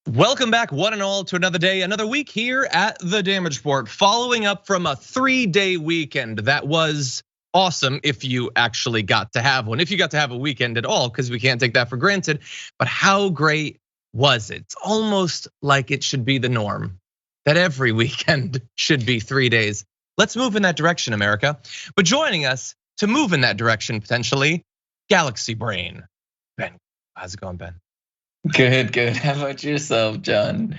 Welcome back, one and all, to another day, another week here at the Damage Report, following up from a 3-day weekend that was awesome if you actually got to have one, if you got to have a weekend at all, because we can't take that for granted. But how great was it? It's almost like it should be the norm, that every weekend should be 3 days. Let's move in that direction, America. But joining us to move in that direction, potentially, Galaxy Brain. Ben, how's it going, Ben? Good. How about yourself, John?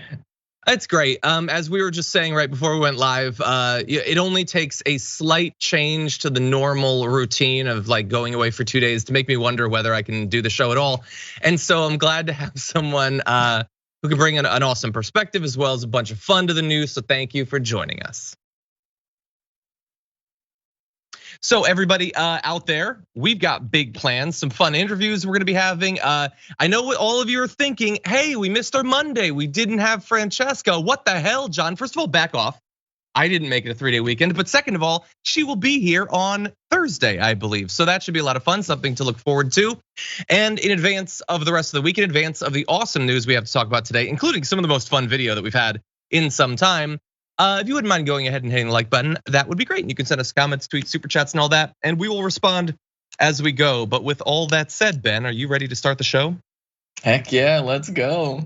It's great. As we were just saying right before we went live, it only takes a slight change to the normal routine of like going away for 2 days to make me wonder whether I can do the show at all. And so I'm glad to have someone who can bring an awesome perspective as well as a bunch of fun to the news. So thank you for joining us. So everybody out there, we've got big plans, some fun interviews we're gonna be having. I know what all of you are thinking, hey, we missed our Monday. We didn't have Francesca. What the hell, John? First of all, back off. I didn't make it a 3-day weekend, but second of all, she will be here on Thursday, I believe. So that should be a lot of fun, something to look forward to. And in advance of the rest of the week, in advance of the awesome news we have to talk about today, including some of the most fun video that we've had in some time, if you wouldn't mind going ahead and hitting the like button, that would be great. And you can send us comments, tweets, super chats, and all that, and we will respond as we go. But with all that said, Ben, are you ready to start the show? Heck yeah, let's go.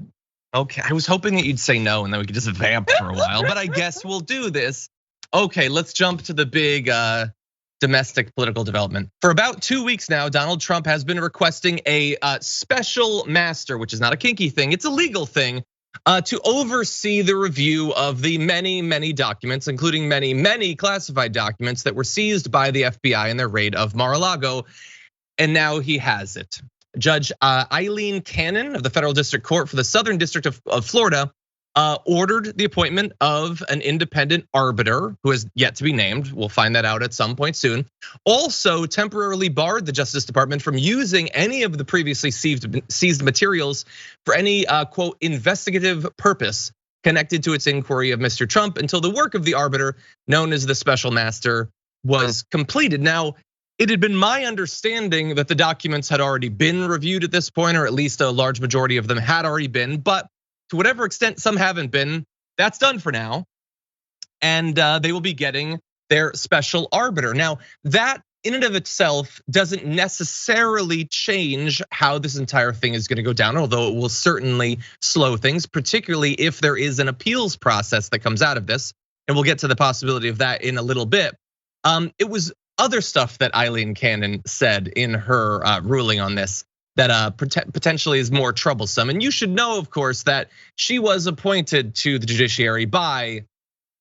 Okay, I was hoping that you'd say no and then we could just vamp for a while, but I guess we'll do this. Okay, let's jump to the big domestic political development. For about 2 weeks now, Donald Trump has been requesting a special master, which is not a kinky thing, it's a legal thing, to oversee the review of the many documents, including many classified documents that were seized by the FBI in their raid of Mar-a-Lago. And now he has it. Judge Eileen Cannon of the Federal District Court for the Southern District of Florida ordered the appointment of an independent arbiter who has yet to be named. We'll find that out at some point soon. Also temporarily barred the Justice Department from using any of the previously seized materials for any quote investigative purpose connected to its inquiry of Mr. Trump until the work of the arbiter, known as the special master, was completed. Now, it had been my understanding that the documents had already been reviewed at this point, or at least a large majority of them had already been, but to whatever extent some haven't been, that's done for now. And they will be getting their special arbiter. Now, that in and of itself doesn't necessarily change how this entire thing is gonna go down, although it will certainly slow things, particularly if there is an appeals process that comes out of this. And we'll get to the possibility of that in a little bit. It was other stuff that Eileen Cannon said in her ruling on this that potentially is more troublesome. And you should know, of course, that she was appointed to the judiciary by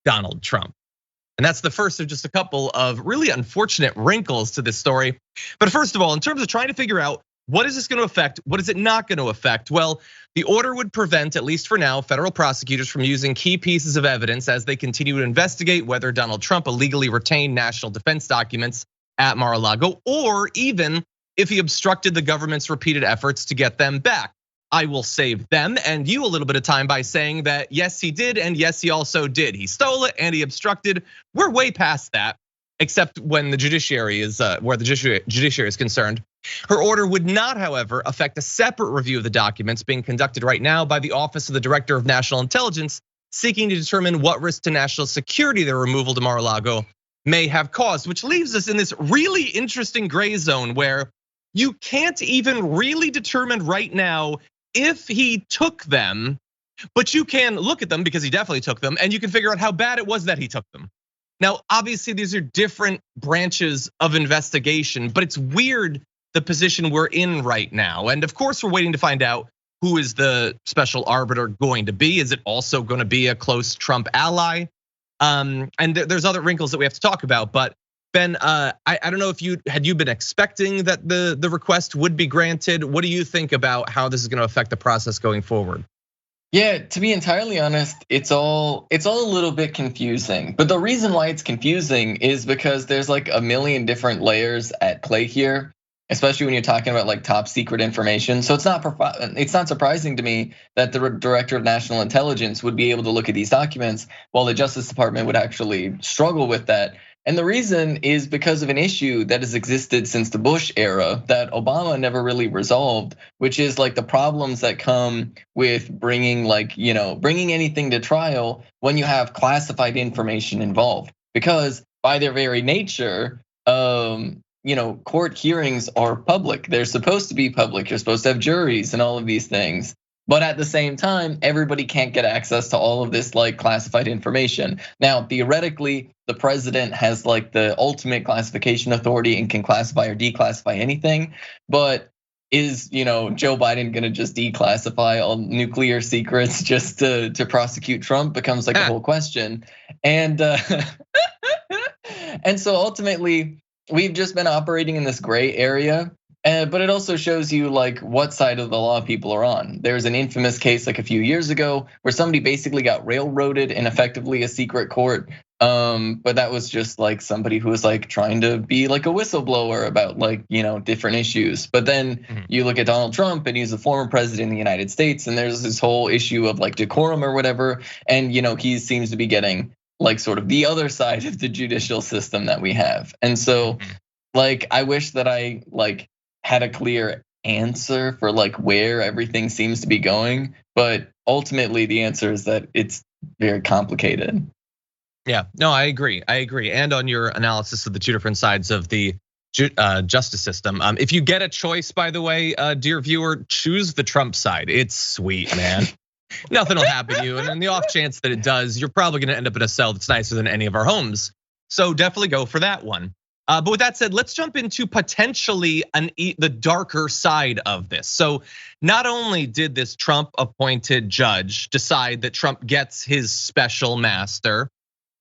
Donald Trump. And that's the first of just a couple of really unfortunate wrinkles to this story. But first of all, in terms of trying to figure out what is this gonna affect, what is it not gonna affect? Well, the order would prevent, at least for now, federal prosecutors from using key pieces of evidence as they continue to investigate whether Donald Trump illegally retained national defense documents at Mar-a-Lago, or even if he obstructed the government's repeated efforts to get them back. I will save them and you a little bit of time by saying that yes, he did, and yes, he also did. He stole it and he obstructed. We're way past that, except when the judiciary is, where the judiciary is concerned. Her order would not, however, affect a separate review of the documents being conducted right now by the Office of the Director of National Intelligence, seeking to determine what risk to national security their removal to Mar-a-Lago may have caused, which leaves us in this really interesting gray zone where you can't even really determine right now if he took them, but you can look at them because he definitely took them, and you can figure out how bad it was that he took them. Now, obviously, these are different branches of investigation, but it's weird the position we're in right now. And of course, we're waiting to find out who is the special arbiter going to be. Is it also going to be a close Trump ally? And there's other wrinkles that we have to talk about, but Ben, I don't know if you been expecting that the request would be granted. What do you think about how this is going to affect the process going forward? Yeah, to be entirely honest, it's all a little bit confusing. But the reason why it's confusing is because there's like a million different layers at play here, especially when you're talking about like top secret information. So it's not surprising to me that the Director of National Intelligence would be able to look at these documents while the Justice Department would actually struggle with that. And the reason is because of an issue that has existed since the Bush era that Obama never really resolved, which is like the problems that come with bringing bringing anything to trial when you have classified information involved. Because by their very nature, court hearings are public. They're supposed to be public. You're supposed to have juries and all of these things. But at the same time, everybody can't get access to all of this like classified information. Now, theoretically, the president has like the ultimate classification authority and can classify or declassify anything. But is Joe Biden gonna just declassify all nuclear secrets just to prosecute Trump? Becomes like a whole question. And and so ultimately, we've just been operating in this gray area. But it also shows you like what side of the law people are on. There's an infamous case like a few years ago where somebody basically got railroaded in effectively a secret court. But that was just like somebody who was like trying to be like a whistleblower about like, different issues. But then you look at Donald Trump and he's a former president of the United States, and there's this whole issue of like decorum or whatever. And he seems to be getting like sort of the other side of the judicial system that we have. And so like I wish that I like had a clear answer for like where everything seems to be going, but ultimately the answer is that it's very complicated. Yeah, no, I agree. And on your analysis of the two different sides of the justice system, if you get a choice, by the way, dear viewer, choose the Trump side. It's sweet, man. Nothing will happen to you, and in the off chance that it does, you're probably gonna end up in a cell that's nicer than any of our homes. So definitely go for that one. But with that said, let's jump into potentially the darker side of this. So not only did this Trump appointed judge decide that Trump gets his special master,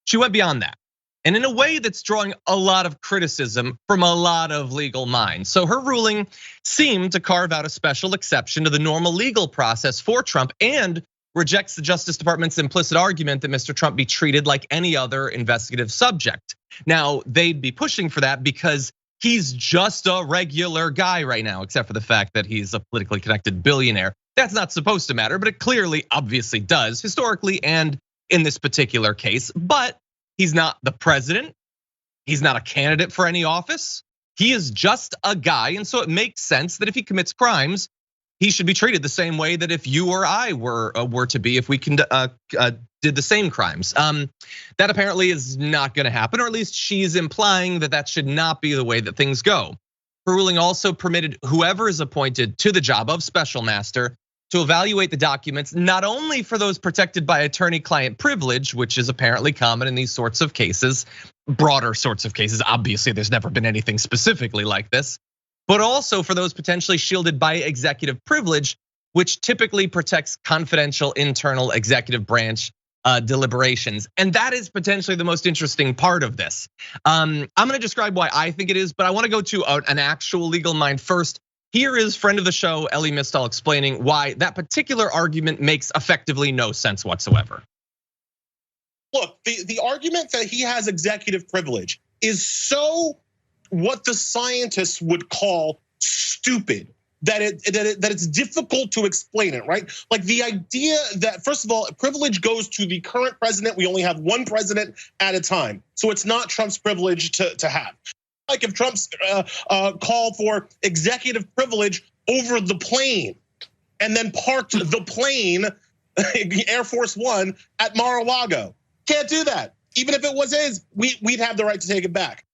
she went beyond that. And in a way that's drawing a lot of criticism from a lot of legal minds. So her ruling seemed to carve out a special exception to the normal legal process for Trump and rejects the Justice Department's implicit argument that Mr. Trump be treated like any other investigative subject. Now, they'd be pushing for that because he's just a regular guy right now, except for the fact that he's a politically connected billionaire. That's not supposed to matter, but it clearly, obviously does, historically and in this particular case. But he's not the president. He's not a candidate for any office. He is just a guy, and so it makes sense that if he commits crimes, he should be treated the same way that if you or I were to be, if we did the same crimes. That apparently is not gonna happen, or at least she's implying that that should not be the way that things go. Her ruling also permitted whoever is appointed to the job of special master to evaluate the documents, not only for those protected by attorney-client privilege, which is apparently common in these sorts of cases, broader sorts of cases. Obviously, there's never been anything specifically like this, but also for those potentially shielded by executive privilege, which typically protects confidential internal executive branch deliberations. And that is potentially the most interesting part of this. I'm gonna describe why I think it is, but I wanna go to an actual legal mind first. Here is friend of the show, Ellie Mistal, explaining why that particular argument makes effectively no sense whatsoever. Look, the argument that he has executive privilege is so what the scientists would call stupid, that it's difficult to explain it, right? Like the idea that, first of all, privilege goes to the current president. We only have one president at a time. So it's not Trump's privilege to have. Like if Trump's called for executive privilege over the plane and then parked the plane, Air Force One, at Mar-a-Lago. Can't do that. Even if it was his, we'd have the right to take it back.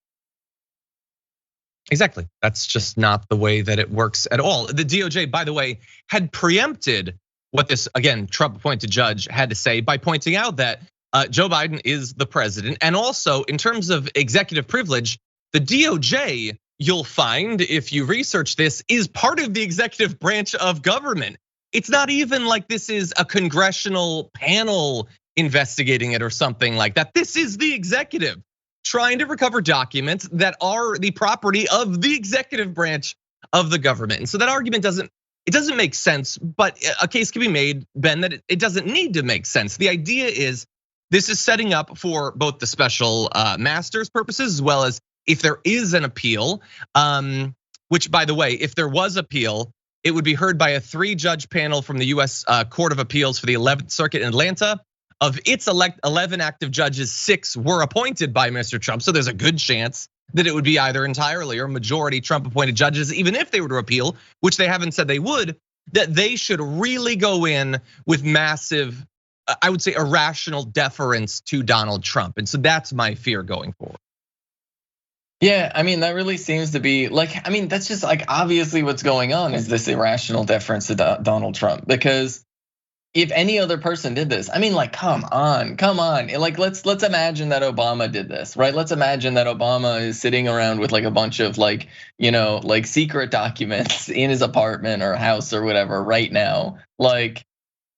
Exactly. That's just not the way that it works at all. The DOJ, by the way, had preempted what this, again, Trump appointed judge had to say by pointing out that Joe Biden is the president. And also in terms of executive privilege, the DOJ, you'll find if you research this, is part of the executive branch of government. It's not even like this is a congressional panel investigating it or something like that. This is the executive trying to recover documents that are the property of the executive branch of the government. And so that argument doesn't make sense, but a case can be made, Ben, that it doesn't need to make sense. The idea is this is setting up for both the special master's purposes as well as if there is an appeal, which by the way, if there was appeal, it would be heard by a 3-judge panel from the US Court of Appeals for the 11th Circuit in Atlanta, of its 11 active judges, 6 were appointed by Mr. Trump. So there's a good chance that it would be either entirely or majority Trump appointed judges, even if they were to appeal, which they haven't said they would, that they should really go in with massive, I would say, irrational deference to Donald Trump. And so that's my fear going forward. Yeah, I mean, that really seems to be like, I mean, that's just like obviously what's going on is this irrational deference to Donald Trump. Because if any other person did this, I mean, like, come on. Like, let's imagine that Obama did this, right? Let's imagine that Obama is sitting around with like a bunch of like, like secret documents in his apartment or house or whatever right now. Like,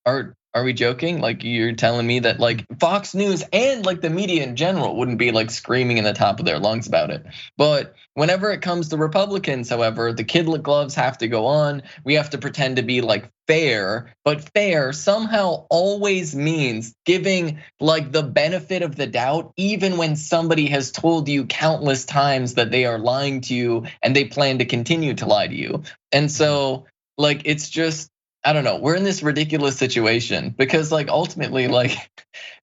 are we joking? Like, you're telling me that like Fox News and like the media in general wouldn't be like screaming in the top of their lungs about it. But whenever it comes to Republicans, however, the kid gloves have to go on. We have to pretend to be like fair, but fair somehow always means giving like the benefit of the doubt, even when somebody has told you countless times that they are lying to you and they plan to continue to lie to you. And so like, it's just, I don't know, we're in this ridiculous situation because like ultimately like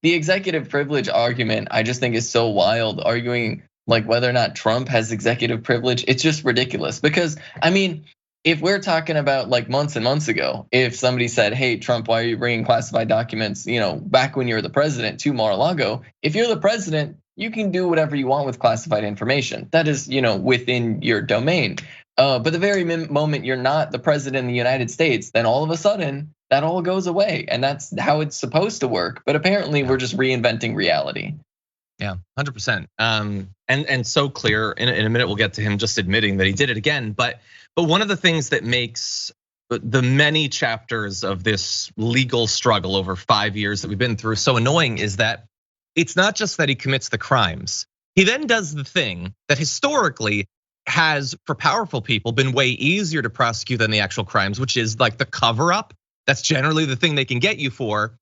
the executive privilege argument, I just think is so wild, arguing like whether or not Trump has executive privilege. It's just ridiculous because I mean, if we're talking about like months and months ago, if somebody said, hey, Trump, why are you bringing classified documents, back when you were the president to Mar-a-Lago? If you're the president, you can do whatever you want with classified information. That is, within your domain. But the very moment you're not the president of the United States, then all of a sudden that all goes away. And that's how it's supposed to work. But apparently we're just reinventing reality. Yeah, 100%. And so clear. In a minute, we'll get to him just admitting that he did it again. But one of the things that makes the many chapters of this legal struggle over 5 years that we've been through so annoying is that it's not just that he commits the crimes. He then does the thing that historically has, for powerful people, been way easier to prosecute than the actual crimes, which is like the cover up. That's generally the thing they can get you for.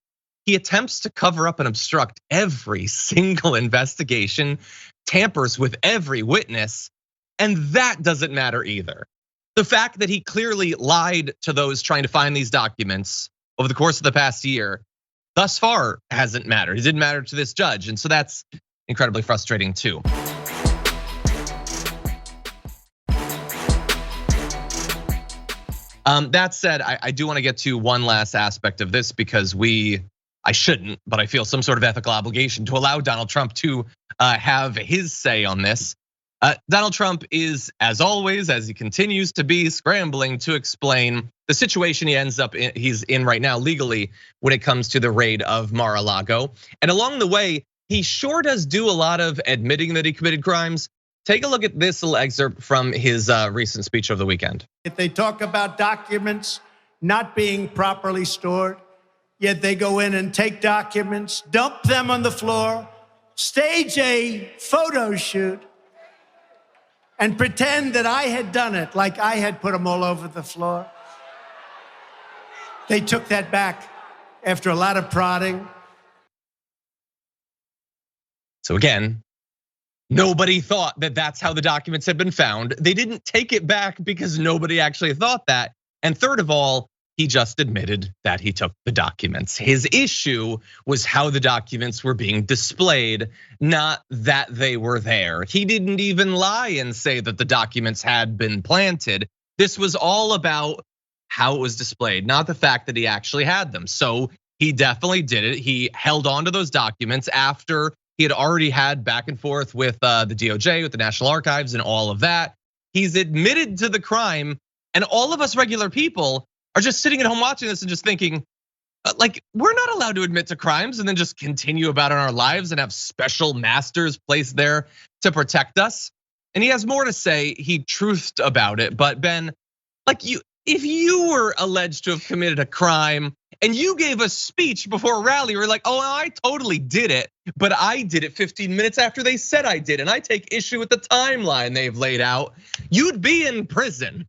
He attempts to cover up and obstruct every single investigation, tampers with every witness, and that doesn't matter either. The fact that he clearly lied to those trying to find these documents over the course of the past year, thus far hasn't mattered. It didn't matter to this judge, and so that's incredibly frustrating too. That said, I do want to get to one last aspect of this because I shouldn't, but I feel some sort of ethical obligation to allow Donald Trump to have his say on this. Donald Trump is, as always, as he continues to be, scrambling to explain the situation he's in right now legally when it comes to the raid of Mar-a-Lago. And along the way, he sure does do a lot of admitting that he committed crimes. Take a look at this little excerpt from his recent speech over the weekend. If they talk about documents not being properly stored, yet they go in and take documents, dump them on the floor, stage a photo shoot, and pretend that I had done it, like I had put them all over the floor. They took that back after a lot of prodding. So again, nobody thought that that's how the documents had been found. They didn't take it back because nobody actually thought that. And third of all, he just admitted that he took the documents. His issue was how the documents were being displayed, not that they were there. He didn't even lie and say that the documents had been planted. This was all about how it was displayed, not the fact that he actually had them. So he definitely did it. He held on to those documents after he had already had back and forth with the DOJ, with the National Archives and all of that. He's admitted to the crime, and all of us regular people are just sitting at home watching this and just thinking, like, we're not allowed to admit to crimes and then just continue about in our lives and have special masters placed there to protect us. And he has more to say. He truthed about it, but Ben, like, if you were alleged to have committed a crime and you gave a speech before a rally, you're like, oh, I totally did it, but I did it 15 minutes after they said I did, and I take issue with the timeline they've laid out, you'd be in prison.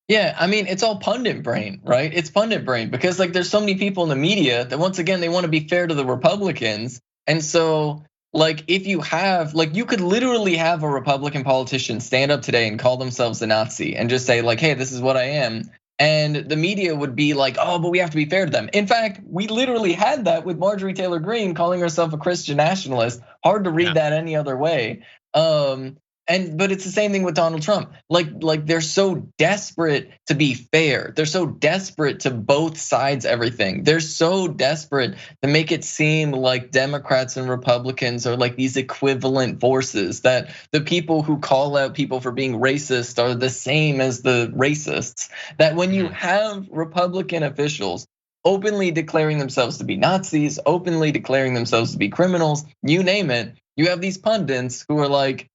Yeah, I mean, it's all pundit brain, right? It's pundit brain because like there's so many people in the media that once again, they want to be fair to the Republicans. And so like if you have, like you could literally have a Republican politician stand up today and call themselves a Nazi and just say like, hey, this is what I am. And the media would be like, oh, but we have to be fair to them. In fact, we literally had that with Marjorie Taylor Greene calling herself a Christian nationalist. Hard to read that any other way. But it's the same thing with Donald Trump. Like they're so desperate to be fair. They're so desperate to both sides everything. They're so desperate to make it seem like Democrats and Republicans are like these equivalent forces, that the people who call out people for being racist are the same as the racists. That when you have Republican officials openly declaring themselves to be Nazis, openly declaring themselves to be criminals, you name it, you have these pundits who are like,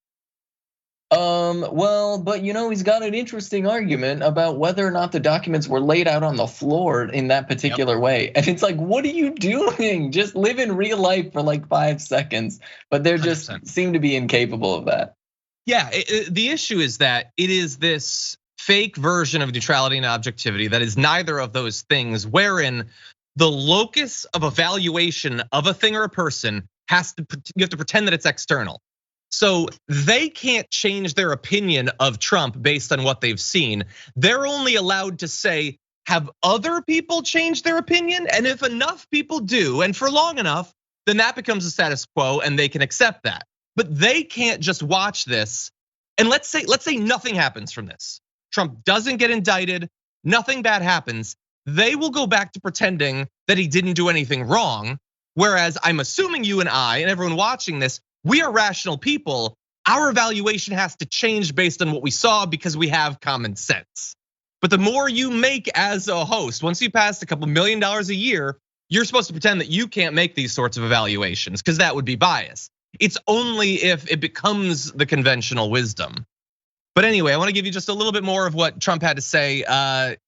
well, but he's got an interesting argument about whether or not the documents were laid out on the floor in that particular way. And it's like, what are you doing? Just live in real life for like 5 seconds. But they're just 100%. Seem to be incapable of that. Yeah, the issue is that it is this fake version of neutrality and objectivity that is neither of those things, wherein the locus of evaluation of a thing or a person you have to pretend that it's external. So they can't change their opinion of Trump based on what they've seen. They're only allowed to say, have other people changed their opinion? And if enough people do, and for long enough, then that becomes a status quo and they can accept that. But they can't just watch this. And let's say nothing happens from this. Trump doesn't get indicted, nothing bad happens. They will go back to pretending that he didn't do anything wrong. Whereas I'm assuming you and I and everyone watching this, we are rational people. Our evaluation has to change based on what we saw because we have common sense. But the more you make as a host, once you pass a couple $1 million a year, you're supposed to pretend that you can't make these sorts of evaluations because that would be bias. It's only if it becomes the conventional wisdom. But anyway, I want to give you just a little bit more of what Trump had to say.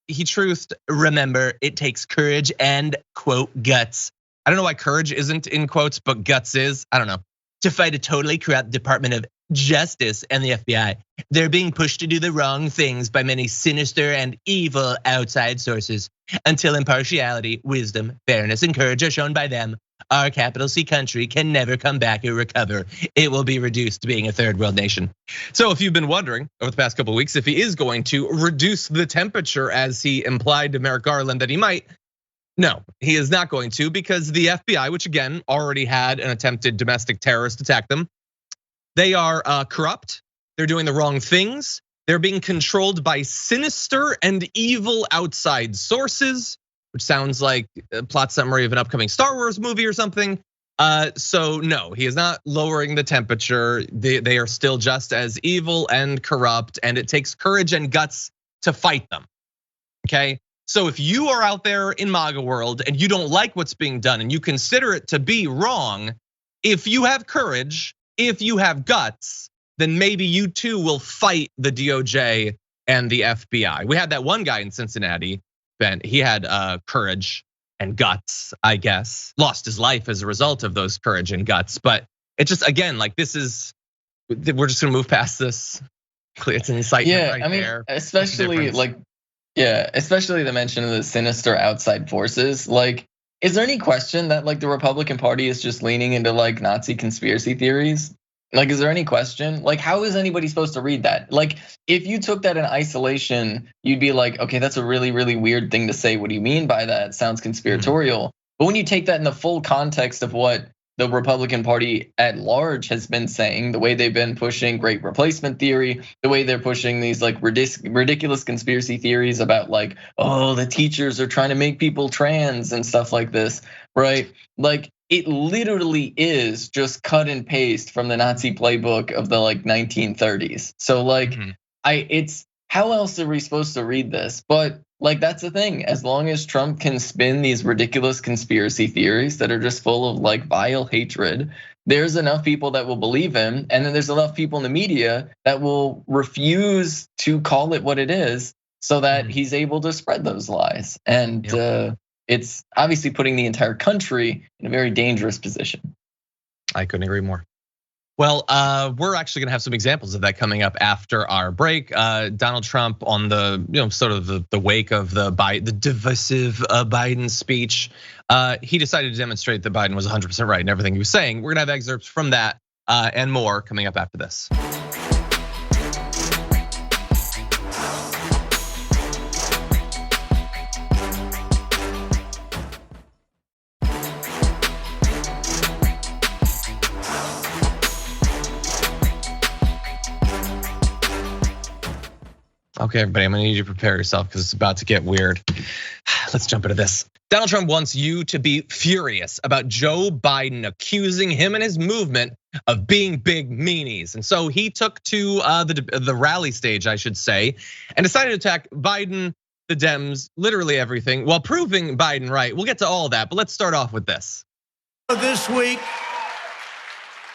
He truthed, remember, it takes courage and quote guts. I don't know why courage isn't in quotes, but guts is, I don't know. To fight a totally corrupt Department of Justice and the FBI. They're being pushed to do the wrong things by many sinister and evil outside sources. Until impartiality, wisdom, fairness, and courage are shown by them, our capital C country can never come back or recover. It will be reduced to being a third world nation. So if you've been wondering over the past couple of weeks if he is going to reduce the temperature as he implied to Merrick Garland that he might, no, he is not going to, because the FBI, which again already had an attempted domestic terrorist attack them, they are corrupt. They're doing the wrong things. They're being controlled by sinister and evil outside sources, which sounds like a plot summary of an upcoming Star Wars movie or something. So no, he is not lowering the temperature. They are still just as evil and corrupt, and it takes courage and guts to fight them, okay? So if you are out there in MAGA world and you don't like what's being done and you consider it to be wrong, if you have courage, if you have guts, then maybe you too will fight the DOJ and the FBI. We had that one guy in Cincinnati, Ben, he had courage and guts, I guess. Lost his life as a result of those courage and guts. But it just, again, like we're just gonna move past this. It's an incitement right there. Especially especially the mention of the sinister outside forces. Like, is there any question that like the Republican Party is just leaning into like Nazi conspiracy theories? Like, is there any question? Like, how is anybody supposed to read that? Like, if you took that in isolation, you'd be like, okay, that's a really, really weird thing to say. What do you mean by that? It sounds conspiratorial. But when you take that in the full context of what the Republican Party at large has been saying, the way they've been pushing great replacement theory, the way they're pushing these like ridiculous conspiracy theories about like, oh, the teachers are trying to make people trans and stuff like this, right? Like, it literally is just cut and paste from the Nazi playbook of the like 1930s. So like, it's how else are we supposed to read this? But like, that's the thing. As long as Trump can spin these ridiculous conspiracy theories that are just full of like vile hatred, there's enough people that will believe him. And then there's enough people in the media that will refuse to call it what it is so that he's able to spread those lies. And it's obviously putting the entire country in a very dangerous position. I couldn't agree more. Well, we're actually gonna have some examples of that coming up after our break. Donald Trump on the sort of the wake of the divisive Biden speech, he decided to demonstrate that Biden was 100% right in everything he was saying. We're gonna have excerpts from that and more coming up after this. Okay, everybody, I'm gonna need you to prepare yourself because it's about to get weird. Let's jump into this. Donald Trump wants you to be furious about Joe Biden accusing him and his movement of being big meanies. And so he took to the rally stage, I should say, and decided to attack Biden, the Dems, literally everything, while proving Biden right. We'll get to all that, but let's start off with this. This week,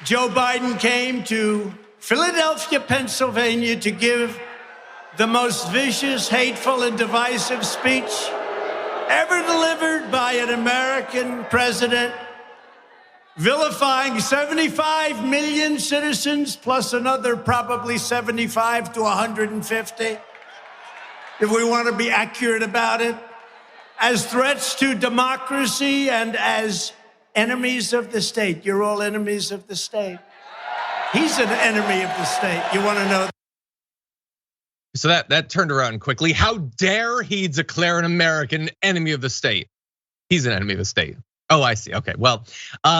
Joe Biden came to Philadelphia, Pennsylvania to give the most vicious, hateful, and divisive speech ever delivered by an American president, vilifying 75 million citizens plus another probably 75 to 150, if we want to be accurate about it, as threats to democracy and as enemies of the state. You're all enemies of the state. He's an enemy of the state. You want to know? So that turned around quickly. How dare he declare an American enemy of the state? He's an enemy of the state. Oh, I see. Okay, well,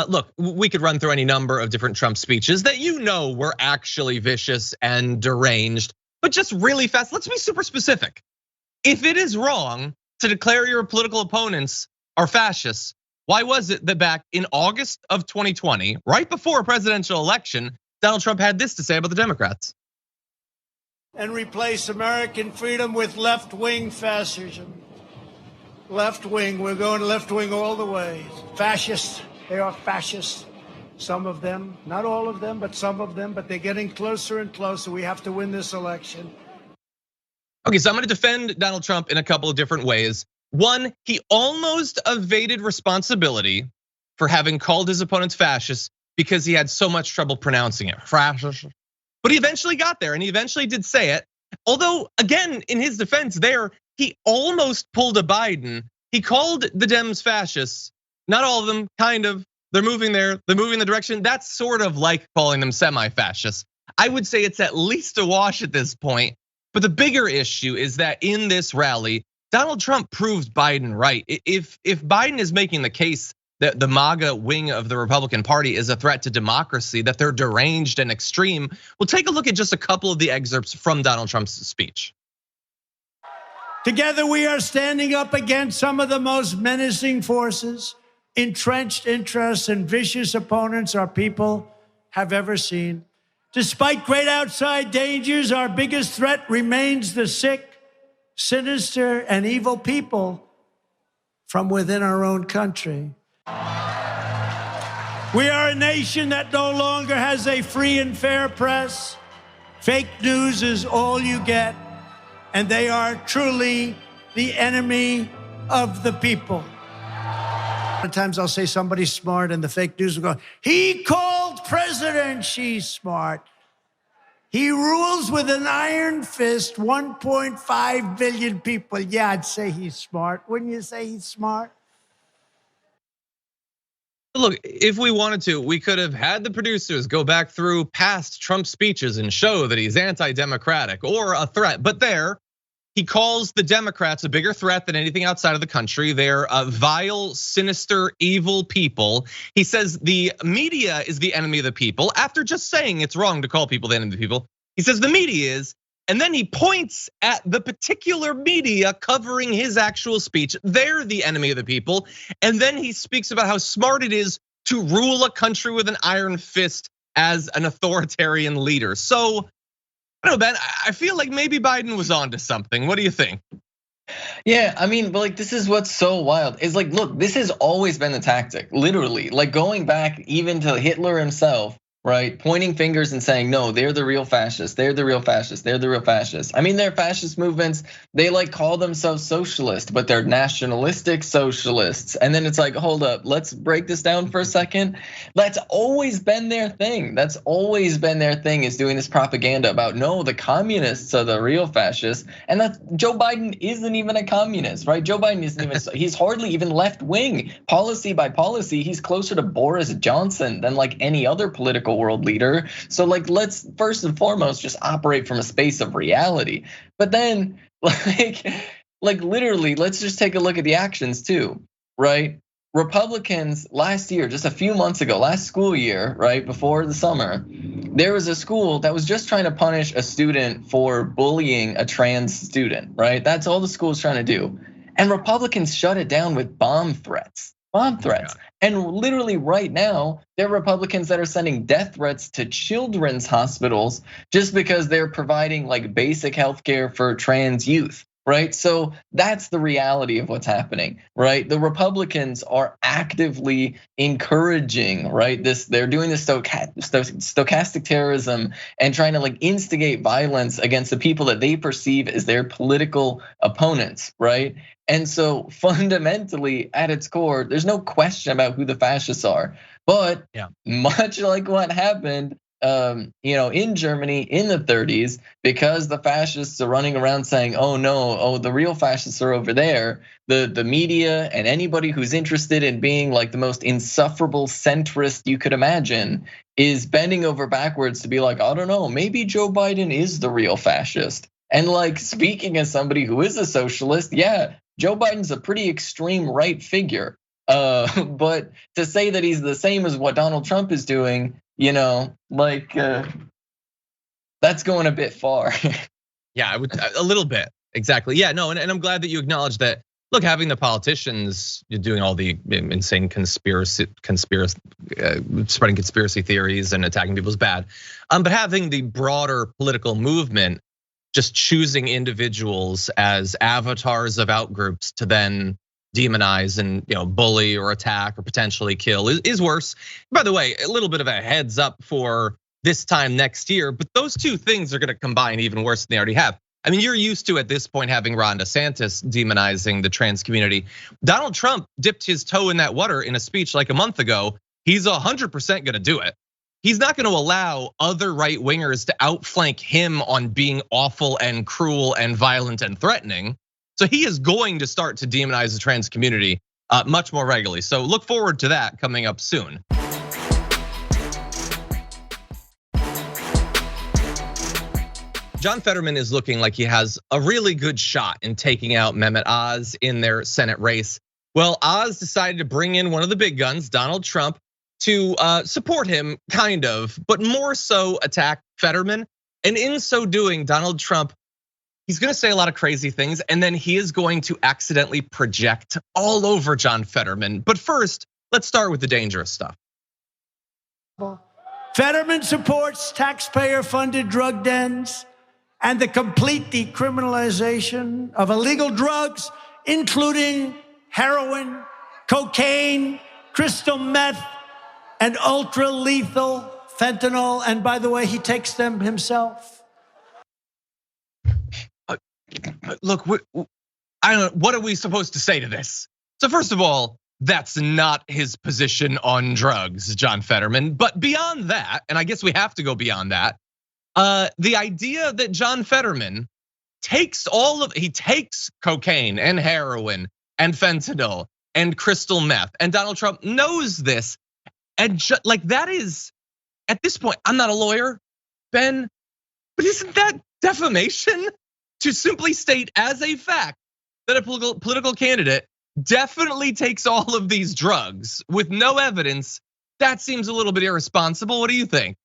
look, we could run through any number of different Trump speeches that were actually vicious and deranged, but just really fast, let's be super specific. If it is wrong to declare your political opponents are fascists, why was it that back in August of 2020, right before a presidential election, Donald Trump had this to say about the Democrats? And replace American freedom with left-wing fascism. Left wing, we're going left wing all the way. Fascists, they are fascists. Some of them, not all of them, but some of them, but they're getting closer and closer. We have to win this election. Okay, so I'm gonna defend Donald Trump in a couple of different ways. One, he almost evaded responsibility for having called his opponents fascists because he had so much trouble pronouncing it. But he eventually got there and he eventually did say it. Although, again, in his defense there, he almost pulled a Biden. He called the Dems fascists. Not all of them, kind of. They're moving there, they're moving the direction. That's sort of like calling them semi-fascists. I would say it's at least a wash at this point. But the bigger issue is that in this rally, Donald Trump proved Biden right. If Biden is making the case that the MAGA wing of the Republican Party is a threat to democracy, that they're deranged and extreme, we'll take a look at just a couple of the excerpts from Donald Trump's speech. Together we are standing up against some of the most menacing forces, entrenched interests, and vicious opponents our people have ever seen. Despite great outside dangers, our biggest threat remains the sick, sinister, and evil people from within our own country. We are a nation that no longer has a free and fair press. Fake news is all you get, and they are truly the enemy of the people. Sometimes I'll say somebody's smart, and the fake news will go, he called President Xi smart. He rules with an iron fist 1.5 billion people. Yeah, I'd say he's smart. Wouldn't you say he's smart? Look, if we wanted to, we could have had the producers go back through past Trump speeches and show that he's anti-democratic or a threat. But there, he calls the Democrats a bigger threat than anything outside of the country. They're vile, sinister, evil people. He says the media is the enemy of the people. After just saying it's wrong to call people the enemy of the people, he says the media is. And then he points at the particular media covering his actual speech. They're the enemy of the people. And then he speaks about how smart it is to rule a country with an iron fist as an authoritarian leader. So, I don't know, Ben, I feel like maybe Biden was onto something. What do you think? Yeah, I mean, but like this is what's so wild. Is like, look, this has always been the tactic, literally. Like going back even to Hitler himself, right? Pointing fingers and saying, no, they're the real fascists. They're the real fascists. They're the real fascists. I mean, they're fascist movements. They like call themselves socialist, but they're nationalistic socialists. And then it's like, hold up, let's break this down for a second. That's always been their thing. That's always been their thing, is doing this propaganda about, no, the communists are the real fascists. And that's, Joe Biden isn't even a communist, right? Joe Biden isn't even, he's hardly even left wing. Policy by policy, he's closer to Boris Johnson than like any other political world leader. So like, let's first and foremost just operate from a space of reality. But then like literally, let's just take a look at the actions too, right? Republicans last year, just a few months ago, last school year, right before the summer, There was a school that was just trying to punish a student for bullying a trans student, right? That's all the school was trying to do. And Republicans shut it down with bomb threats. And literally right now, there are Republicans that are sending death threats to children's hospitals just because they're providing like basic healthcare for trans youth. Right, so that's the reality of what's happening, right? The Republicans are actively encouraging, right? They're doing this stochastic terrorism and trying to like instigate violence against the people that they perceive as their political opponents, right? And so fundamentally, at its core, there's no question about who the fascists are. But much like what happened in Germany in the 30s, because the fascists are running around saying, oh no, the real fascists are over there. The media and anybody who's interested in being like the most insufferable centrist you could imagine is bending over backwards to be like, I don't know, maybe Joe Biden is the real fascist. And like speaking as somebody who is a socialist, yeah, Joe Biden's a pretty extreme right figure. But to say that he's the same as what Donald Trump is doing, that's going a bit far. Yeah, a little bit, exactly. Yeah, no, and I'm glad that you acknowledge that. Look, having the politicians doing all the insane spreading conspiracy theories and attacking people is bad. But having the broader political movement just choosing individuals as avatars of outgroups to then demonize and bully or attack or potentially kill is worse. By the way, a little bit of a heads up for this time next year, but those two things are going to combine even worse than they already have. I mean, you're used to at this point having Ron DeSantis demonizing the trans community. Donald Trump dipped his toe in that water in a speech like a month ago. He's 100% going to do it. He's not going to allow other right wingers to outflank him on being awful and cruel and violent and threatening. So he is going to start to demonize the trans community much more regularly. So look forward to that coming up soon. John Fetterman is looking like he has a really good shot in taking out Mehmet Oz in their Senate race. Well, Oz decided to bring in one of the big guns, Donald Trump, to support him, kind of, but more so attack Fetterman. And in so doing, Donald Trump, he's gonna say a lot of crazy things, and then he is going to accidentally project all over John Fetterman. But first, let's start with the dangerous stuff. Fetterman supports taxpayer-funded drug dens and the complete decriminalization of illegal drugs, including heroin, cocaine, crystal meth, and ultra-lethal fentanyl. And by the way, he takes them himself. Look, I don't know, what are we supposed to say to this? So first of all, that's not his position on drugs, John Fetterman. But beyond that, and I guess we have to go beyond that, the idea that John Fetterman takes he takes cocaine and heroin and fentanyl and crystal meth, and Donald Trump knows this, and like that is, at this point, I'm not a lawyer, Ben, but isn't that defamation? To simply state as a fact that a political candidate definitely takes all of these drugs with no evidence, that seems a little bit irresponsible. What do you think?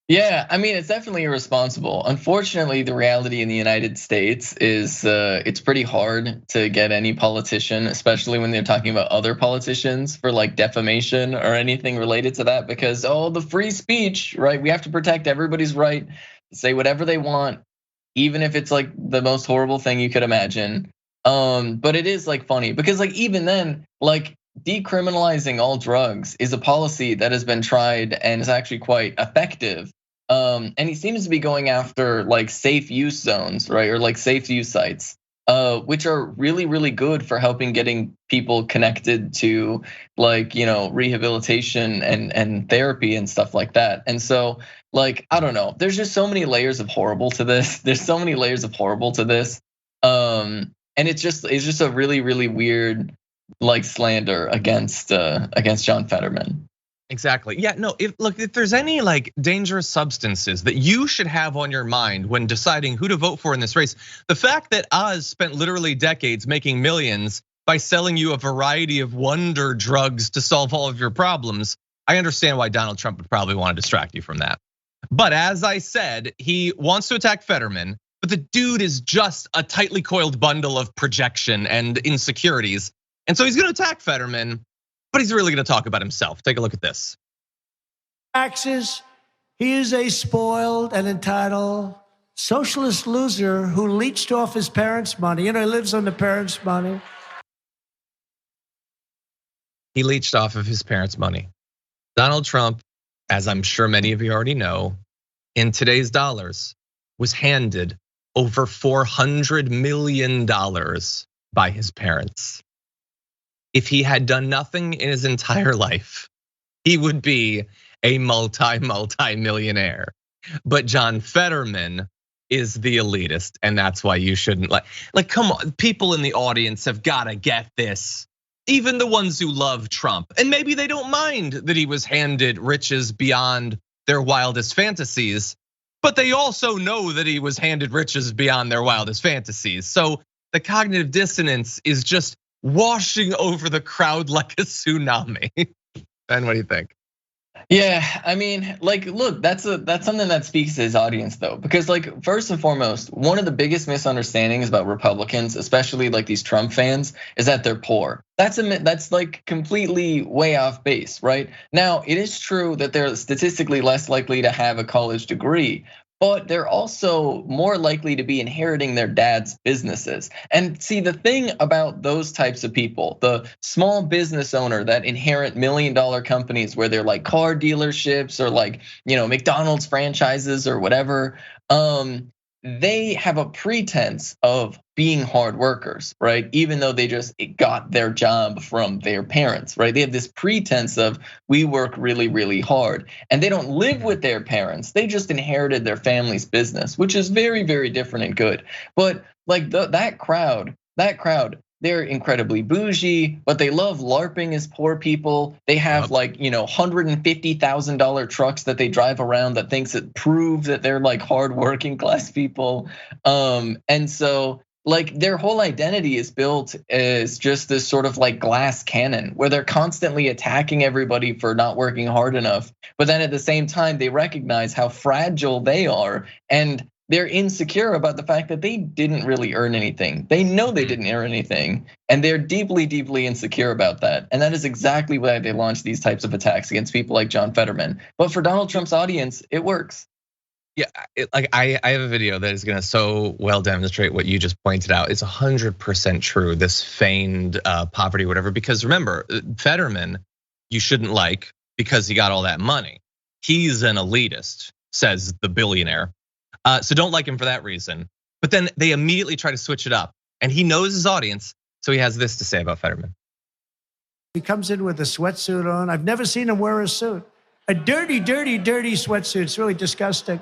Yeah, I mean, it's definitely irresponsible. Unfortunately, the reality in the United States is it's pretty hard to get any politician, especially when they're talking about other politicians, for like defamation or anything related to that, because the free speech, right? We have to protect everybody's right to say whatever they want, even if it's like the most horrible thing you could imagine. But it is like funny because like even then, like decriminalizing all drugs is a policy that has been tried and is actually quite effective. And he seems to be going after like safe use zones, right? Or like safe use sites, which are really, really good for helping getting people connected to like, rehabilitation and therapy and stuff like that. And so like, I don't know, there's just so many layers of horrible to this. And it's just a really, really weird like slander against John Fetterman. Exactly. Yeah, no, if there's any like dangerous substances that you should have on your mind when deciding who to vote for in this race, the fact that Oz spent literally decades making millions by selling you a variety of wonder drugs to solve all of your problems, I understand why Donald Trump would probably want to distract you from that. But as I said, he wants to attack Fetterman, but the dude is just a tightly coiled bundle of projection and insecurities. And so he's gonna attack Fetterman, but he's really gonna talk about himself. Take a look at this. Taxes, he is a spoiled and entitled socialist loser who leached off his parents' money. He lives on the parents' money. He leached off of his parents' money. Donald Trump, as I'm sure many of you already know, in today's dollars, was handed over $400 million by his parents. If he had done nothing in his entire life, he would be a multi-millionaire. But John Fetterman is the elitist, and that's why you shouldn't like come on, people in the audience have gotta get this. Even the ones who love Trump, and maybe they don't mind that he was handed riches beyond their wildest fantasies, but they also know that he was handed riches beyond their wildest fantasies. So the cognitive dissonance is just washing over the crowd like a tsunami. Ben, what do you think? Yeah, I mean, look, that's something that speaks to his audience though, because first and foremost, one of the biggest misunderstandings about Republicans, especially these Trump fans, is that they're poor. That's completely way off base, right? Now, it is true that they're statistically less likely to have a college degree, but they're also more likely to be inheriting their dad's businesses. And see, the thing about those types of people, the small business owner that inherit $1 million companies where they're car dealerships or McDonald's franchises or whatever, they have a pretense of being hard workers, right? Even though they just got their job from their parents, right? They have this pretense of we work really, really hard, and they don't live with their parents. They just inherited their family's business, which is very, very different and good. But that crowd, they're incredibly bougie, but they love LARPing as poor people. They have $150,000 trucks that they drive around that prove that they're hard working class people. And so their whole identity is built as just this sort of glass cannon where they're constantly attacking everybody for not working hard enough. But then at the same time, they recognize how fragile they are, and they're insecure about the fact that they didn't really earn anything. They know they didn't earn anything, and they're deeply, deeply insecure about that. And that is exactly why they launch these types of attacks against people like John Fetterman. But for Donald Trump's audience, it works. Yeah, I have a video that is gonna so well demonstrate what you just pointed out. It's 100% true, this feigned poverty, whatever, because remember, Fetterman, you shouldn't because he got all that money. He's an elitist, says the billionaire. So don't like him for that reason. But then they immediately try to switch it up. And he knows his audience, so he has this to say about Fetterman. He comes in with a sweatsuit on. I've never seen him wear a suit. A dirty, dirty, dirty sweatsuit. It's really disgusting.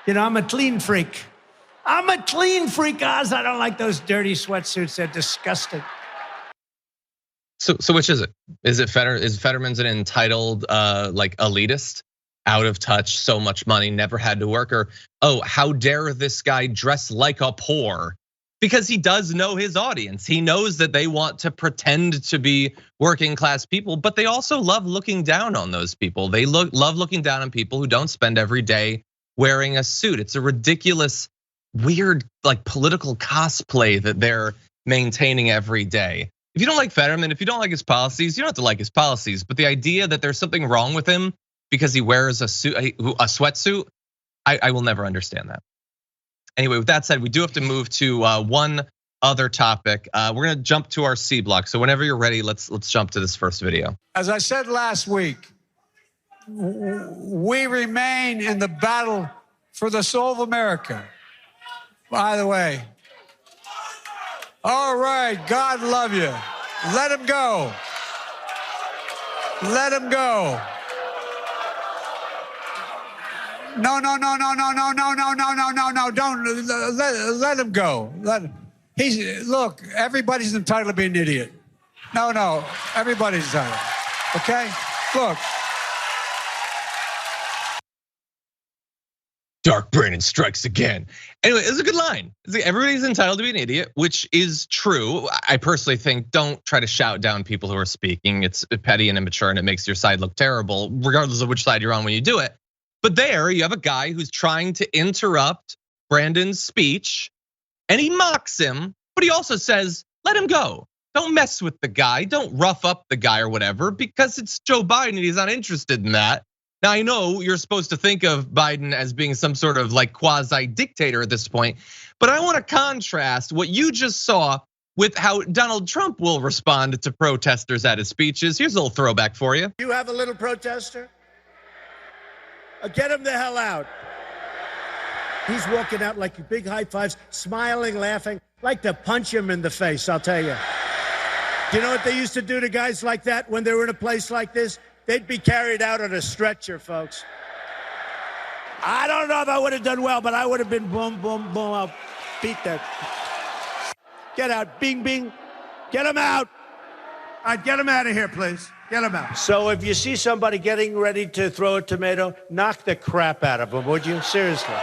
I'm a clean freak. Oz. I don't like those dirty sweatsuits. They're disgusting. So which is it? Is Fetterman's an entitled elitist? Out of touch, so much money, never had to work, or how dare this guy dress like a poor? Because he does know his audience. He knows that they want to pretend to be working class people, but they also love looking down on those people. They love looking down on people who don't spend every day wearing a suit. It's a ridiculous, weird, political cosplay that they're maintaining every day. If you don't like Fetterman, if you don't like his policies, you don't have to like his policies. But the idea that there's something wrong with him because he wears a sweatsuit, I will never understand that. Anyway, with that said, we do have to move to one other topic. We're gonna jump to our C block. So whenever you're ready, let's jump to this first video. As I said last week, we remain in the battle for the soul of America. By the way, all right, God love you. Let him go. Let him go. No, don't let him go. Look, everybody's entitled to be an idiot. No, everybody's entitled. Okay? Look. Dark Brandon strikes again. Anyway, it's a good line. Everybody's entitled to be an idiot, which is true. I personally think don't try to shout down people who are speaking. It's petty and immature and it makes your side look terrible, regardless of which side you're on when you do it. But there you have a guy who's trying to interrupt Brandon's speech, and he mocks him, but he also says, let him go. Don't mess with the guy. Don't rough up the guy or whatever, because it's Joe Biden and he's not interested in that. Now, I know you're supposed to think of Biden as being some sort of like quasi dictator at this point, but I want to contrast what you just saw with how Donald Trump will respond to protesters at his speeches. Here's a little throwback for you. You have a little protester? Get him the hell out. He's walking out like big high fives, smiling, laughing. Like to punch him in the face, I'll tell you. Do you know what they used to do to guys like that when they were in a place like this? They'd be carried out on a stretcher, folks. I don't know if I would have done well, but I would have been boom, boom, boom. I'll beat that. Get out, bing, bing. Get him out. All right, get him out of here, please. Get him out. So if you see somebody getting ready to throw a tomato, knock the crap out of them, would you? Seriously.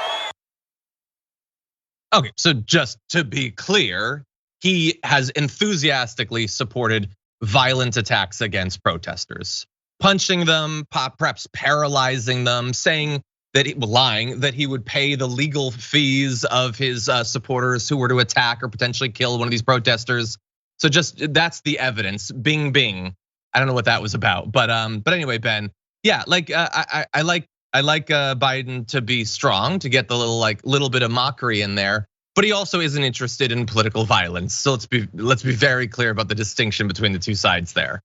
Okay, so just to be clear, he has enthusiastically supported violent attacks against protesters, punching them, perhaps paralyzing them, saying that lying that he would pay the legal fees of his supporters who were to attack or potentially kill one of these protesters. So just that's the evidence. Bing, bing. I don't know what that was about, but anyway, Ben, yeah, like I like Biden to be strong, to get the little bit of mockery in there, but he also isn't interested in political violence. So let's be very clear about the distinction between the two sides there.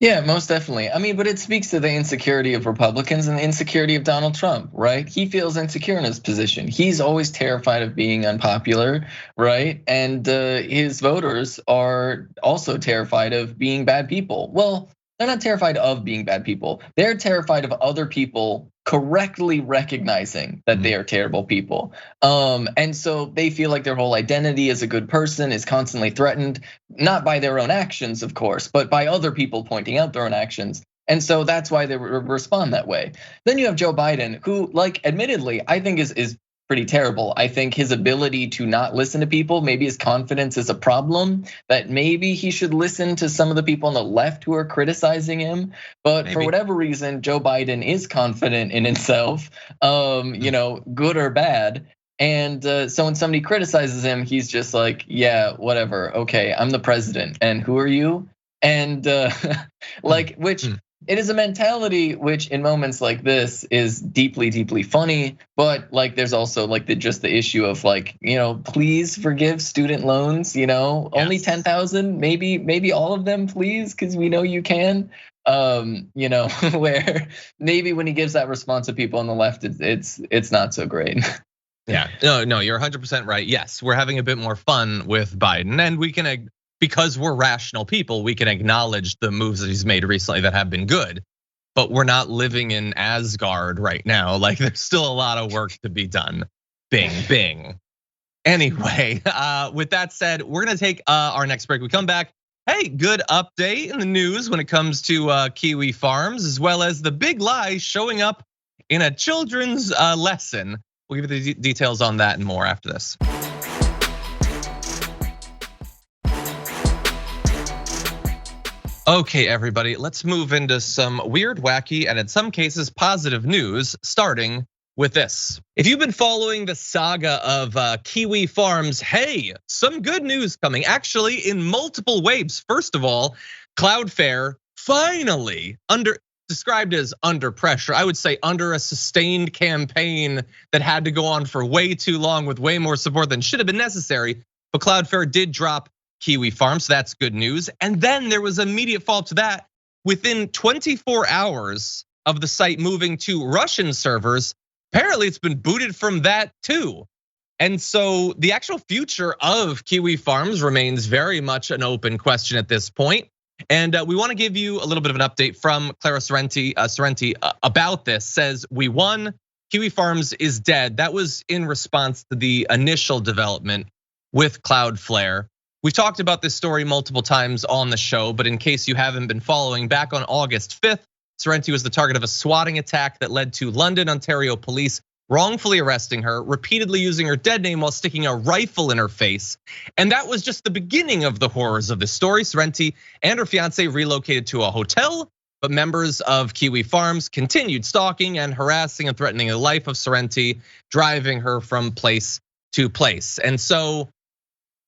Yeah, most definitely. I mean, but it speaks to the insecurity of Republicans and the insecurity of Donald Trump, right? He feels insecure in his position. He's always terrified of being unpopular, right? And his voters are also terrified of being bad people. Well, they're not terrified of being bad people. They're terrified of other people correctly recognizing that they are terrible people. And so they feel like their whole identity as a good person is constantly threatened, not by their own actions, of course, but by other people pointing out their own actions. And so that's why they respond that way. Then you have Joe Biden, who, like, admittedly, I think is pretty terrible. I think his ability to not listen to people, maybe his confidence is a problem, that maybe he should listen to some of the people on the left who are criticizing him. But for whatever reason, Joe Biden is confident in himself, good or bad. And so when somebody criticizes him, he's just like, yeah, whatever. Okay, I'm the president. And who are you? And it is a mentality which in moments like this is deeply, deeply funny, but like there's also like the issue of like, please forgive student loans, only 10,000, maybe all of them, please, because we know you can. Where maybe when he gives that response to people on the left, it's not so great. Yeah, no, you're 100% right. Yes, we're having a bit more fun with Biden, and we can, because we're rational people, we can acknowledge the moves that he's made recently that have been good, but we're not living in Asgard right now. Like there's still a lot of work to be done. Bing, bing. Anyway, with that said, we're gonna take our next break. We come back. Hey, good update in the news when it comes to Kiwi Farms, as well as the big lie showing up in a children's lesson. We'll give you the details on that and more after this. Okay, everybody, let's move into some weird, wacky, and in some cases positive news, starting with this. If you've been following the saga of Kiwi Farms, hey, some good news coming, actually in multiple waves. First of all, Cloudflare finally described as under pressure. I would say under a sustained campaign that had to go on for way too long with way more support than should have been necessary. But Cloudflare did drop Kiwi Farms, so that's good news. And then there was immediate follow-up to that. Within 24 hours of the site moving to Russian servers, apparently it's been booted from that too. And so the actual future of Kiwi Farms remains very much an open question at this point. And we want to give you a little bit of an update from Clara Sorrenti about this. Says, we won, Kiwi Farms is dead. That was in response to the initial development with Cloudflare. We've talked about this story multiple times on the show, but in case you haven't been following, back on August 5th, Sorrenti was the target of a swatting attack that led to London, Ontario police wrongfully arresting her, repeatedly using her dead name while sticking a rifle in her face. And that was just the beginning of the horrors of this story. Sorrenti and her fiance relocated to a hotel but members of Kiwi Farms continued stalking and harassing and threatening the life of Sorrenti, driving her from place to place. And so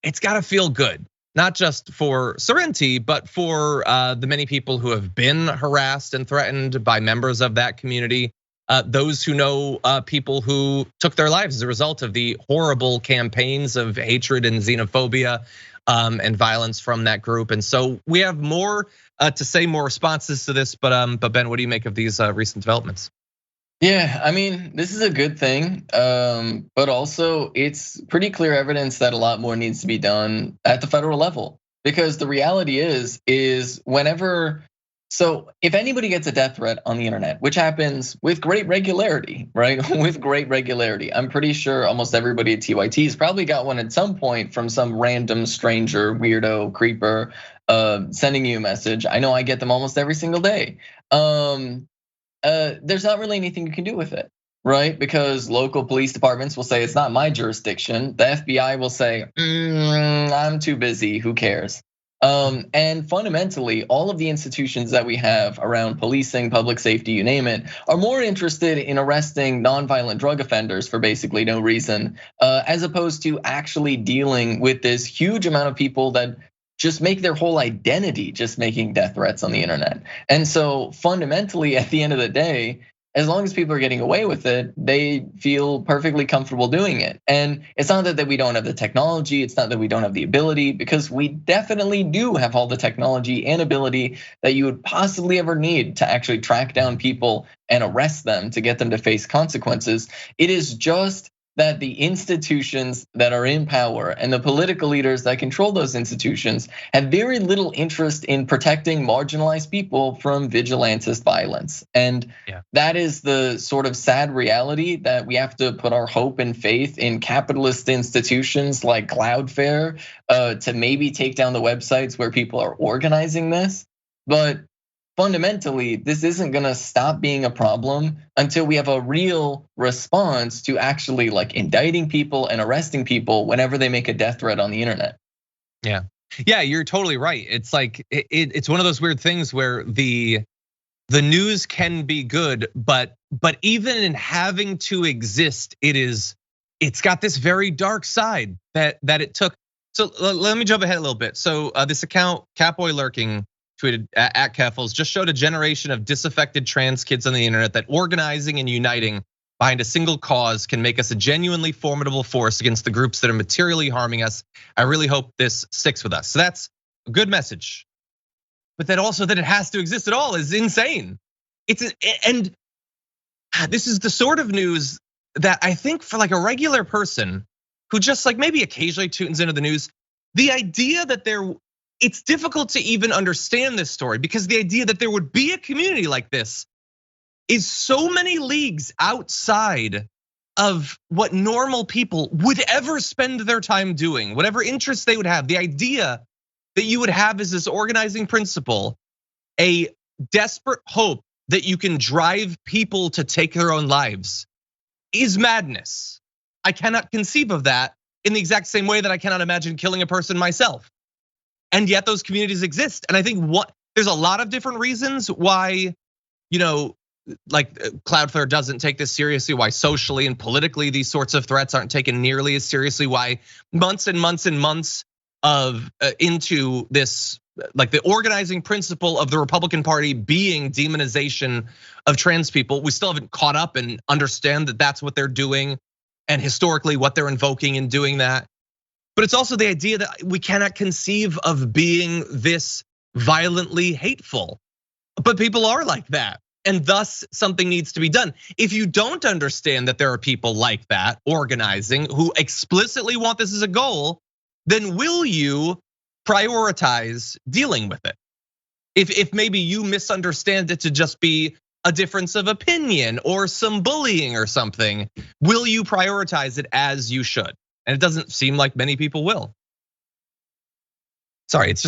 it's got to feel good, not just for Sorrenti, but for the many people who have been harassed and threatened by members of that community. Those who know people who took their lives as a result of the horrible campaigns of hatred and xenophobia and violence from that group. And so we have more to say, more responses to this. But Ben, what do you make of these recent developments? Yeah, I mean, this is a good thing, but also it's pretty clear evidence that a lot more needs to be done at the federal level. Because the reality is whenever, so if anybody gets a death threat on the internet, which happens with great regularity, right? With great regularity. I'm pretty sure almost everybody at TYT's probably got one at some point from some random stranger, weirdo, creeper, sending you a message. I know I get them almost every single day. There's not really anything you can do with it, right? Because local police departments will say it's not my jurisdiction. The FBI will say, I'm too busy, who cares? And fundamentally, all of the institutions that we have around policing, public safety, you name it, are more interested in arresting nonviolent drug offenders for basically no reason, as opposed to actually dealing with this huge amount of people that just make their whole identity just making death threats on the internet. And so fundamentally, at the end of the day, as long as people are getting away with it, they feel perfectly comfortable doing it. And it's not that we don't have the technology, it's not that we don't have the ability, because we definitely do have all the technology and ability that you would possibly ever need to actually track down people and arrest them to get them to face consequences. It is just that the institutions that are in power and the political leaders that control those institutions have very little interest in protecting marginalized people from vigilantist violence. And that is the sort of sad reality that we have to put our hope and faith in capitalist institutions like Cloudflare to maybe take down the websites where people are organizing this. But fundamentally, this isn't gonna stop being a problem until we have a real response to actually like indicting people and arresting people whenever they make a death threat on the internet. Yeah, you're totally right. It's like it's one of those weird things where the news can be good, but even in having to exist, it's got this very dark side that it took. So let me jump ahead a little bit. So this account, Catboy Lurking, tweeted at Keffels, just showed a generation of disaffected trans kids on the internet that organizing and uniting behind a single cause can make us a genuinely formidable force against the groups that are materially harming us. I really hope this sticks with us. So that's a good message. But that also that it has to exist at all is insane. And this is the sort of news that I think for like a regular person who just like maybe occasionally tunes into the news, the idea that it's difficult to even understand this story because the idea that there would be a community like this is so many leagues outside of what normal people would ever spend their time doing, whatever interests they would have. The idea that you would have as this organizing principle, a desperate hope that you can drive people to take their own lives is madness. I cannot conceive of that in the exact same way that I cannot imagine killing a person myself. And yet those communities exist. And I think there's a lot of different reasons why, like Cloudflare doesn't take this seriously, why socially and politically these sorts of threats aren't taken nearly as seriously, why months and months and months of into this, like the organizing principle of the Republican Party being demonization of trans people, we still haven't caught up and understand that that's what they're doing and historically what they're invoking in doing that. But it's also the idea that we cannot conceive of being this violently hateful. But people are like that, and thus something needs to be done. If you don't understand that there are people like that organizing who explicitly want this as a goal, then will you prioritize dealing with it? If maybe you misunderstand it to just be a difference of opinion or some bullying or something, will you prioritize it as you should? And it doesn't seem like many people will. Sorry, it's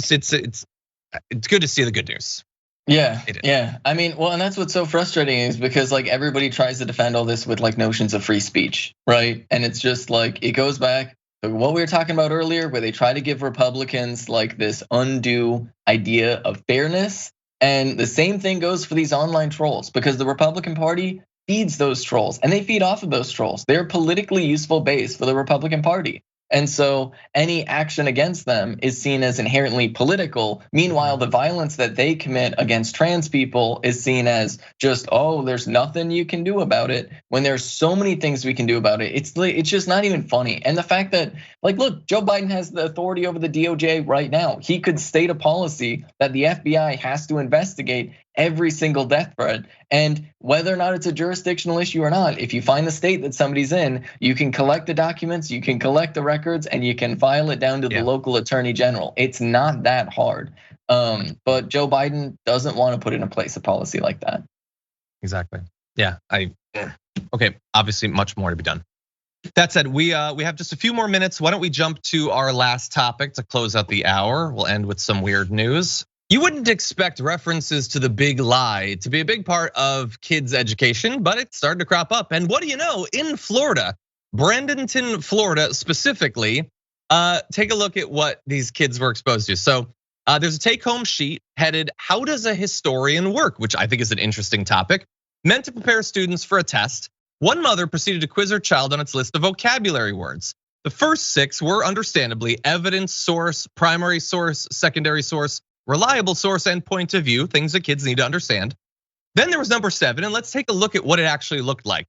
good to see the good news. Yeah. I mean, well, and that's what's so frustrating is because like everybody tries to defend all this with like notions of free speech, right? And it's just like it goes back to what we were talking about earlier, where they try to give Republicans like this undue idea of fairness. And the same thing goes for these online trolls, because the Republican Party feeds those trolls and they feed off of those trolls. They're a politically useful base for the Republican Party. And so any action against them is seen as inherently political. Meanwhile, the violence that they commit against trans people is seen as just, oh, there's nothing you can do about it, when there's so many things we can do about it. It's just not even funny. And the fact that, like, look, Joe Biden has the authority over the DOJ right now. He could state a policy that the FBI has to investigate every single death threat. And whether or not it's a jurisdictional issue or not, if you find the state that somebody's in, you can collect the documents, you can collect the records, and you can file it down to the local attorney general. It's not that hard. But Joe Biden doesn't want to put in place a policy like that. Exactly. Yeah, okay, obviously much more to be done. That said, we have just a few more minutes. Why don't we jump to our last topic to close out the hour? We'll end with some weird news. You wouldn't expect references to the big lie to be a big part of kids' education, but it's starting to crop up. And what do you know, in Florida, Bradenton, Florida specifically, take a look at what these kids were exposed to. So there's a take-home sheet headed, "How does a historian work?" which I think is an interesting topic, meant to prepare students for a test. One mother proceeded to quiz her child on its list of vocabulary words. The first 6 were understandably evidence, source, primary source, secondary source, reliable source, and point of view, things that kids need to understand. Then there was number 7, and let's take a look at what it actually looked like.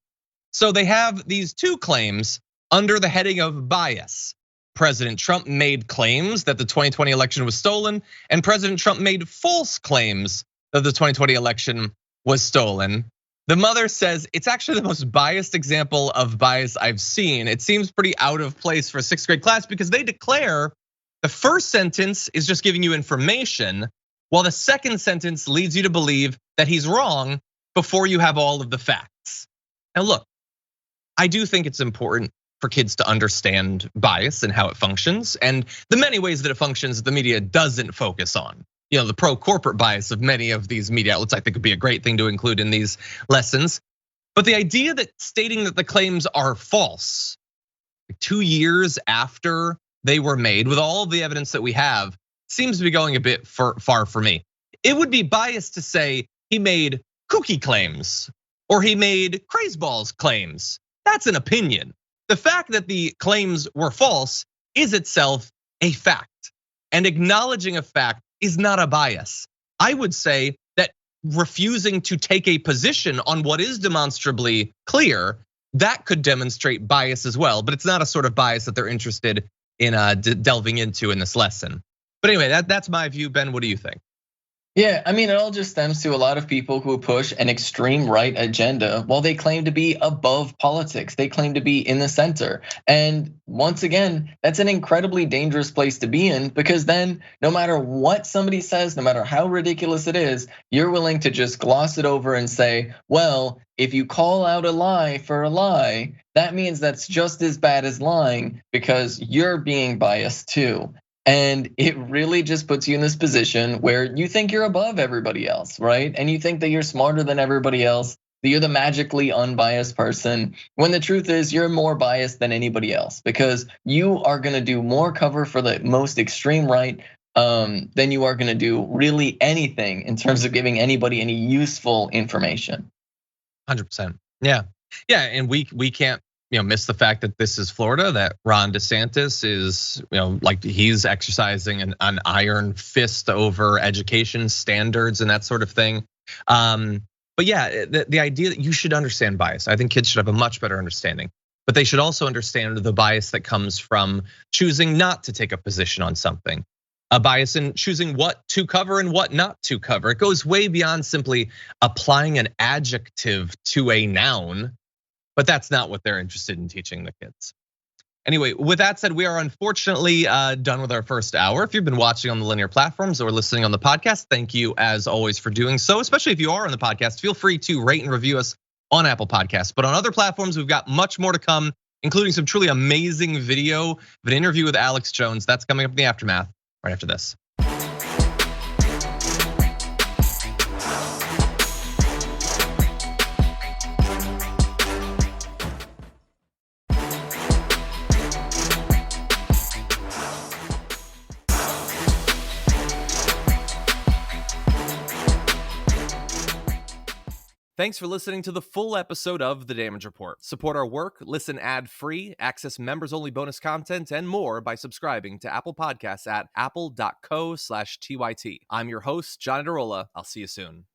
So they have these 2 claims under the heading of bias. President Trump made claims that the 2020 election was stolen, and President Trump made false claims that the 2020 election was stolen. The mother says it's actually the most biased example of bias I've seen. It seems pretty out of place for a 6th grade class, because they declare the first sentence is just giving you information, while the second sentence leads you to believe that he's wrong before you have all of the facts. Now look, I do think it's important for kids to understand bias and how it functions, and the many ways that it functions the media doesn't focus on. You know, the pro-corporate bias of many of these media outlets I think would be a great thing to include in these lessons. But the idea that stating that the claims are false 2 years after they were made, with all of the evidence that we have, seems to be going a bit far for me. It would be biased to say he made kooky claims or he made crazeballs claims. That's an opinion. The fact that the claims were false is itself a fact, and acknowledging a fact is not a bias. I would say that refusing to take a position on what is demonstrably clear, that could demonstrate bias as well, but it's not a sort of bias that they're interested in delving into in this lesson. But anyway, that's my view. Ben, what do you think? Yeah, I mean, it all just stems to a lot of people who push an extreme right agenda while they claim to be above politics. They claim to be in the center. And once again, that's an incredibly dangerous place to be in, because then no matter what somebody says, no matter how ridiculous it is, you're willing to just gloss it over and say, well, if you call out a lie for a lie, that means that's just as bad as lying because you're being biased too. And it really just puts you in this position where you think you're above everybody else, right? And you think that you're smarter than everybody else, that you're the magically unbiased person, when the truth is you're more biased than anybody else, because you are gonna do more cover for the most extreme right than you are gonna do really anything in terms of giving anybody any useful information. 100%. Yeah, and we can't miss the fact that this is Florida, that Ron DeSantis is, like he's exercising an iron fist over education standards and that sort of thing. But yeah, the idea that you should understand bias, I think kids should have a much better understanding. But they should also understand the bias that comes from choosing not to take a position on something. A bias in choosing what to cover and what not to cover. It goes way beyond simply applying an adjective to a noun. But that's not what they're interested in teaching the kids. Anyway, with that said, we are unfortunately done with our first hour. If you've been watching on the linear platforms or listening on the podcast, thank you as always for doing so. Especially if you are on the podcast, feel free to rate and review us on Apple Podcasts. But on other platforms, we've got much more to come, including some truly amazing video of an interview with Alex Jones. That's coming up in the aftermath right after this. Thanks for listening to the full episode of The Damage Report. Support our work, listen ad-free, access members-only bonus content, and more by subscribing to Apple Podcasts at apple.co/TYT. I'm your host, John DeRolla. I'll see you soon.